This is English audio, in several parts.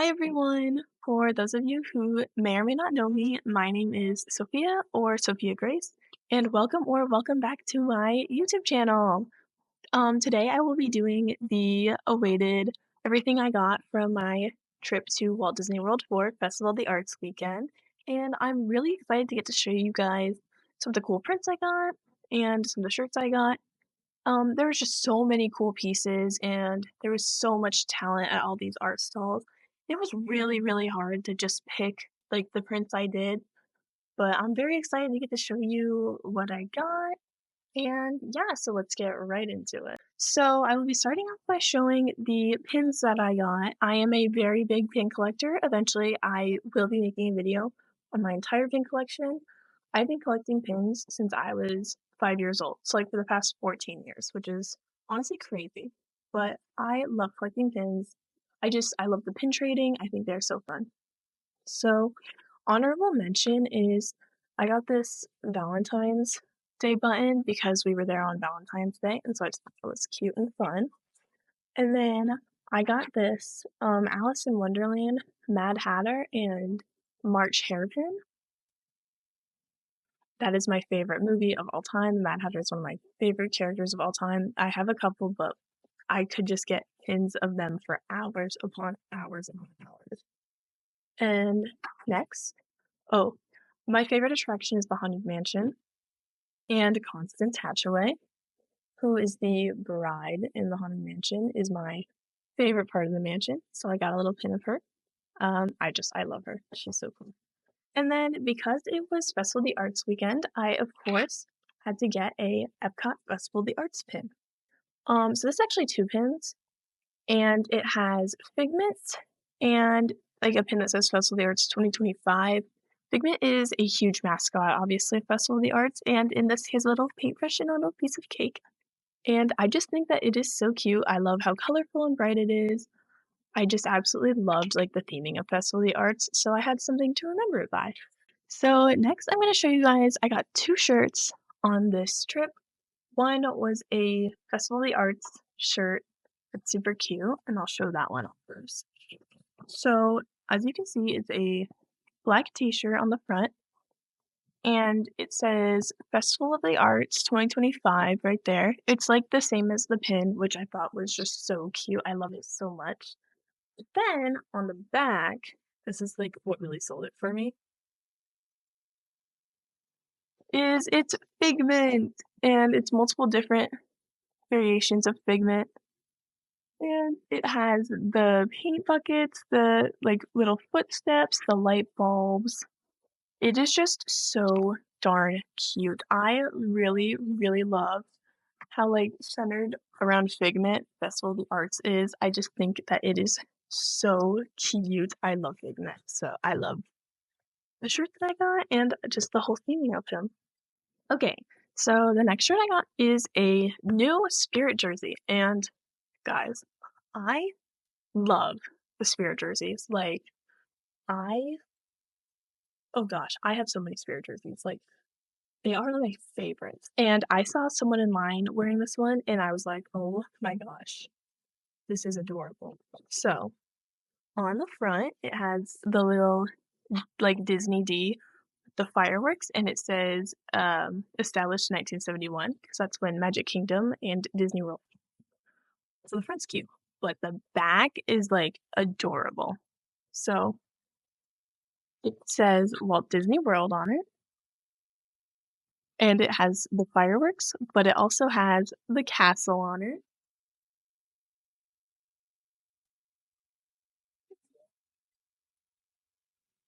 Hi everyone! For those of you who may or may not know me, my name is Sophia or Sophia Grace, and welcome back to my YouTube channel. Today I will be doing the awaited everything I got from my trip to Walt Disney World for Festival of the Arts weekend, and I'm really excited to get to show you guys some of the cool prints I got and some of the shirts I got. There was just so many cool pieces, and there was so much talent at all these art stalls. It was really hard to just pick, like, the prints I did, but I'm very excited to get to show you what I got, and yeah, so let's get right into it. So I will be starting off by showing the pins that I got. I am a very big pin collector. Eventually, I will be making a video on my entire pin collection. I've been collecting pins since I was 5 years old, so like for the past 14 years, which is honestly crazy. But I love collecting pins. I love the pin trading. I think they're so fun. So, honorable mention is I got this Valentine's Day button because we were there on Valentine's Day, and so I just thought it was cute and fun. And then I got this Alice in Wonderland Mad Hatter and March hairpin. That is my favorite movie of all time. Mad Hatter is one of my favorite characters of all time. I have a couple, but I could just get pins of them for hours upon hours upon hours. And next, oh, my favorite attraction is the Haunted Mansion, and Constance Hatchaway, who is the bride in the Haunted Mansion, is my favorite part of the mansion, so I got a little pin of her. I love her. She's so cool. And then because it was Festival of the Arts weekend, I of course had to get a Epcot Festival of the Arts pin. So this is actually two pins, and it has Figment and like a pin that says Festival of the Arts 2025. Figment is a huge mascot, obviously, of Festival of the Arts, and in this he has a little paintbrush and a little piece of cake. And I just think that it is so cute. I love how colorful and bright it is. I just absolutely loved like the theming of Festival of the Arts, so I had something to remember it by. So next I'm going to show you guys, I got two shirts on this trip. One was a Festival of the Arts shirt that's super cute, and I'll show that one off first. So as you can see, it's a black t-shirt on the front, and it says Festival of the Arts 2025 right there. It's like the same as the pin, which I thought was just so cute. I love it so much. But then on the back, this is like what really sold it for me, is it's Figment, and it's multiple different variations of Figment. And it has the paint buckets, the like little footsteps, the light bulbs. It is just so darn cute. I really love how like centered around Figment Festival of the Arts is. I just think that it is so cute. I love Figment, so I love the shirt that I got and just the whole theming of him. Okay, so the next shirt I got is a new Spirit jersey, and guys, I love the Spirit jerseys. Like, I, oh gosh, I have so many Spirit jerseys. Like, they are my favorites. And I saw someone in line wearing this one, and I was like, oh my gosh, this is adorable. So, on the front, it has the little, like, Disney D, the fireworks, and it says established in 1971, because that's when Magic Kingdom and Disney World. So the front's cute, but the back is, like, adorable. So, it says Walt Disney World on it, and it has the fireworks, but it also has the castle on it.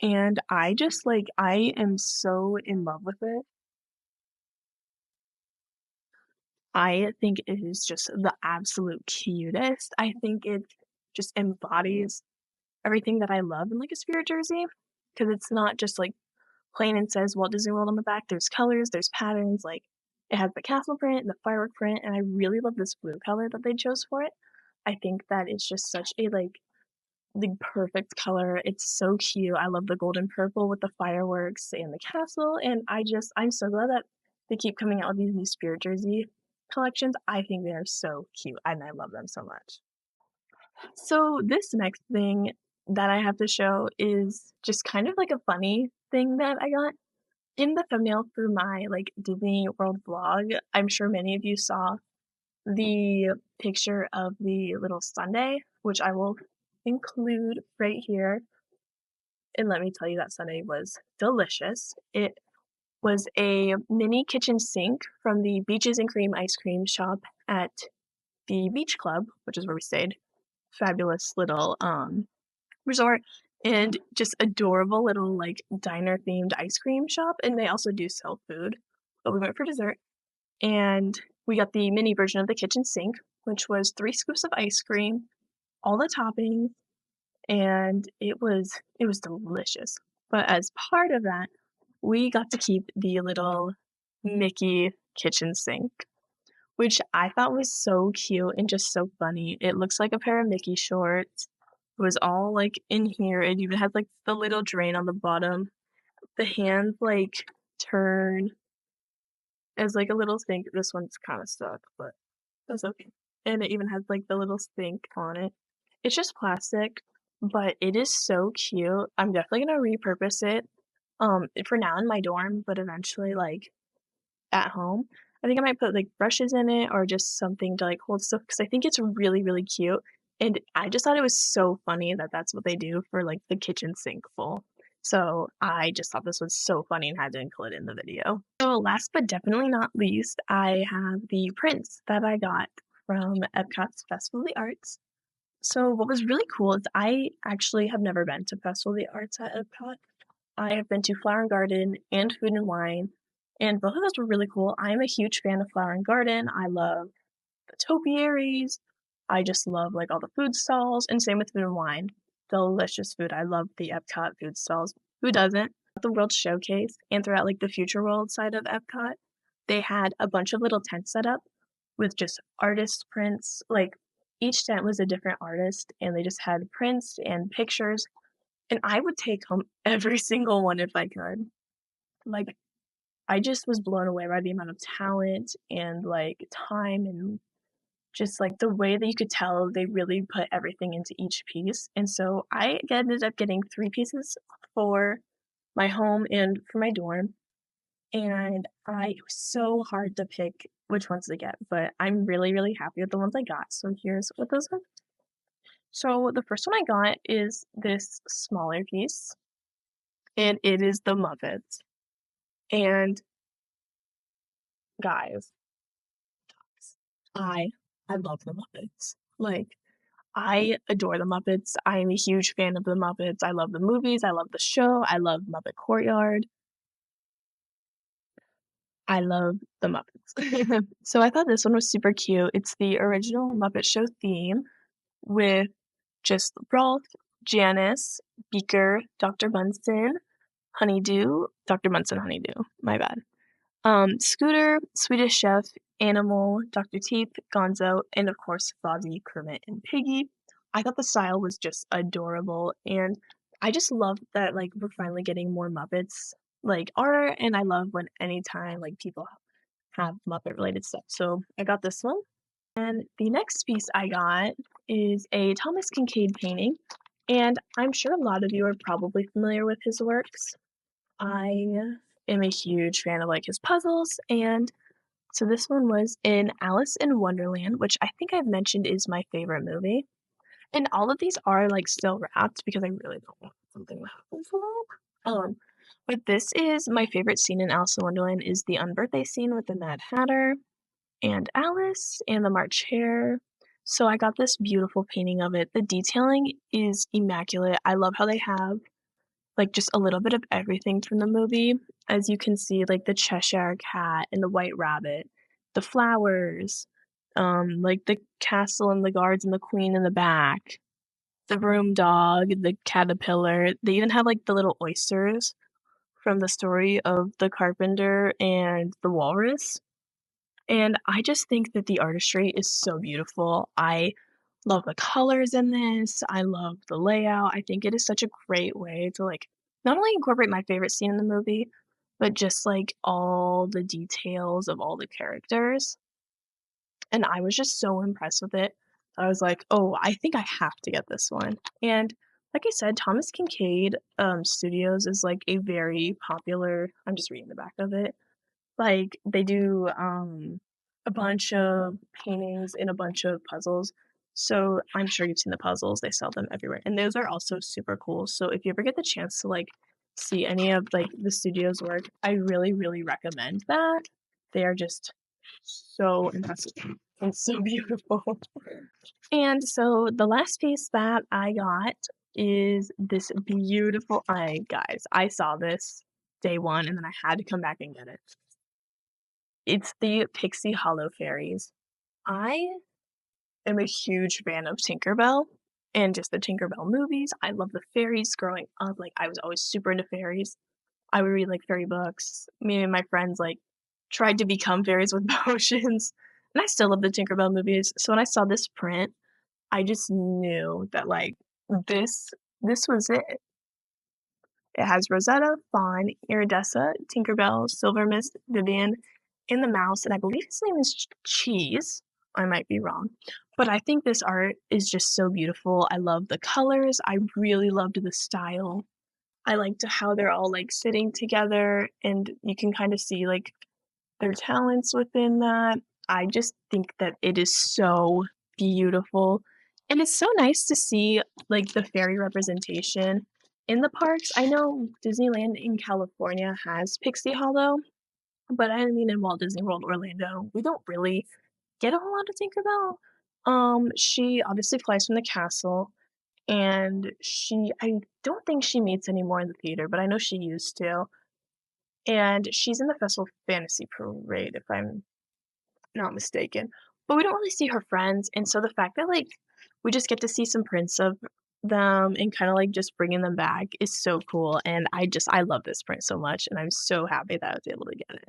And I just like I am so in love with it. I think it is just the absolute cutest. I think it just embodies everything that I love in like a Spirit jersey, because it's not just like plain and says Walt Disney World on the back. There's colors, there's patterns, like it has the castle print and the firework print, and I really love this blue color that they chose for it. I think that it's just such a like the perfect color. It's so cute. I love the golden purple with the fireworks and the castle, and I'm so glad that they keep coming out with these new Spirit jersey collections. I think they are so cute, and I love them so much. So this next thing that I have to show is just kind of like a funny thing that I got. In the thumbnail for my, like, Disney World vlog, I'm sure many of you saw the picture of the little sundae, which I will include right here. And let me tell you that sundae was delicious. It was a mini kitchen sink from the Beaches and Cream ice cream shop at the beach club, which is where we stayed. Fabulous little resort, and just adorable little like diner themed ice cream shop, and they also do sell food. But we went for dessert, and we got the mini version of the kitchen sink, which was 3 scoops of ice cream, all the toppings, and it was delicious. But as part of that, we got to keep the little Mickey kitchen sink, which I thought was so cute and just so funny. It looks like a pair of Mickey shorts. It was all like in here. It even had like the little drain on the bottom. The hands like turn as like a little sink. This one's kind of stuck, but that's okay. And it even has like the little sink on it. It's just plastic, but it is so cute. I'm definitely gonna repurpose it for now in my dorm, but eventually like at home. I think I might put like brushes in it or just something to like hold stuff because I think it's really, really cute. And I just thought it was so funny that that's what they do for like the kitchen sink full. So I just thought this was so funny and had to include it in the video. So last but definitely not least, I have the prints that I got from Epcot's Festival of the Arts. So what was really cool is I actually have never been to Festival of the Arts at Epcot. I have been to Flower and Garden and Food and Wine, and both of those were really cool. I'm a huge fan of Flower and Garden. I love the topiaries. I just love like all the food stalls, and same with Food and Wine. Delicious food. I love the Epcot food stalls. Who doesn't? At the World Showcase and throughout like the Future World side of Epcot, they had a bunch of little tents set up with just artist prints. Like each tent was a different artist, and they just had prints and pictures, and I would take home every single one if I could. Like, I just was blown away by the amount of talent and, like, time and just, like, the way that you could tell they really put everything into each piece, and so I ended up getting 3 pieces for my home and for my dorm, and it was so hard to pick which ones to get, but I'm really, really happy with the ones I got, so here's what those are. So the first one I got is this smaller piece, and it is the Muppets. And guys, I I love the Muppets. Like, I adore the Muppets. I am a huge fan of the Muppets. I love the movies. I love the show. I love Muppet Courtyard. I love the Muppets. So I thought this one was super cute. It's the original Muppet Show theme with just Rolf, Janice, Beaker, Dr. Bunsen, Honeydew, Dr. Bunsen Honeydew. My bad. Scooter, Swedish Chef, Animal, Dr. Teeth, Gonzo, and of course Fozzie, Kermit, and Piggy. I thought the style was just adorable, and I just love that like we're finally getting more Muppets like art, and I love when anytime like people have Muppet related stuff. So I got this one. And the next piece I got is a Thomas Kincaid painting, and I'm sure a lot of you are probably familiar with his works. I am a huge fan of like his puzzles, and so this one was in Alice in Wonderland, which I think I've mentioned is my favorite movie. And all of these are like still wrapped because I really don't want something to happen to them. But this is my favorite scene in Alice in Wonderland is the unbirthday scene with the Mad Hatter and Alice and the March Hare. So I got this beautiful painting of it. The detailing is immaculate. I love how they have like just a little bit of everything from the movie. As you can see, like the Cheshire Cat and the White Rabbit, the flowers, like the castle and the guards and the queen in the back, the room dog, the caterpillar. They even have like the little oysters from the story of the carpenter and the walrus. And I just think that the artistry is so beautiful. I love the colors in this. I love the layout. I think it is such a great way to like not only incorporate my favorite scene in the movie, but just like all the details of all the characters. And I was just so impressed with it. I was like, oh, I think I have to get this one. And like I said, Thomas Kincaid Studios is like a very popular, I'm just reading the back of it. Like they do a bunch of paintings and a bunch of puzzles. So I'm sure you've seen the puzzles. They sell them everywhere. And those are also super cool. So if you ever get the chance to like see any of like the studio's work, I really, really recommend that. They are just so impressive and so beautiful. And so the last piece that I got is this beautiful, guys, I saw this day one and then I had to come back and get it. It's the Pixie Hollow fairies. I am a huge fan of Tinkerbell and just the Tinkerbell movies. I love the fairies growing up. Like I was always super into fairies. I would read like fairy books. Me and my friends like tried to become fairies with potions. And I still love the Tinkerbell movies. So when I saw this print, I just knew that like this this was it. It has Rosetta, Fawn, Iridessa, Tinkerbell, Silver Mist, Vivian, and the mouse, and I believe his name is Cheese. I might be wrong. But I think this art is just so beautiful. I love the colors. I really loved the style. I liked how they're all like sitting together and you can kind of see like their talents within that. I just think that it is so beautiful. And it's so nice to see like the fairy representation in the parks. I know Disneyland in California has Pixie Hollow, but I mean in Walt Disney World Orlando, we don't really get a whole lot of Tinkerbell. She obviously flies from the castle and I don't think she meets anymore in the theater, but I know she used to. And she's in the Festival Fantasy Parade, if I'm not mistaken. But we don't really see her friends, and so the fact that like we just get to see some prints of them and kind of like just bringing them back is so cool. And I love this print so much, and I'm so happy that I was able to get it.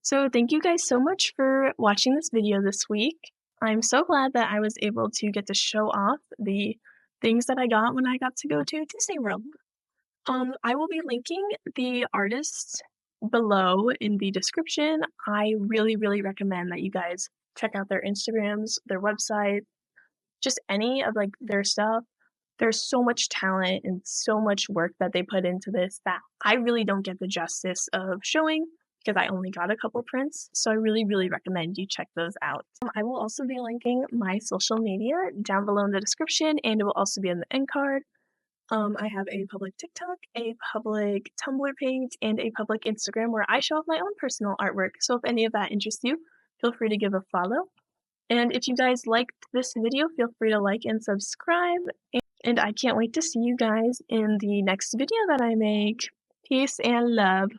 So thank you guys so much for watching this video this week. I'm so glad that I was able to get to show off the things that I got when I got to go to Disney World. I will be linking the artists below in the description. I really, really recommend that you guys check out their Instagrams, their website, just any of like their stuff. There's so much talent and so much work that they put into this that I really don't get the justice of showing because I only got a couple prints. So I really, really recommend you check those out. I will also be linking my social media down below in the description and it will also be in the end card. I have a public TikTok, a public Tumblr page, and a public Instagram where I show off my own personal artwork. So if any of that interests you, feel free to give a follow. And if you guys liked this video, feel free to like and subscribe. And I can't wait to see you guys in the next video that I make. Peace and love.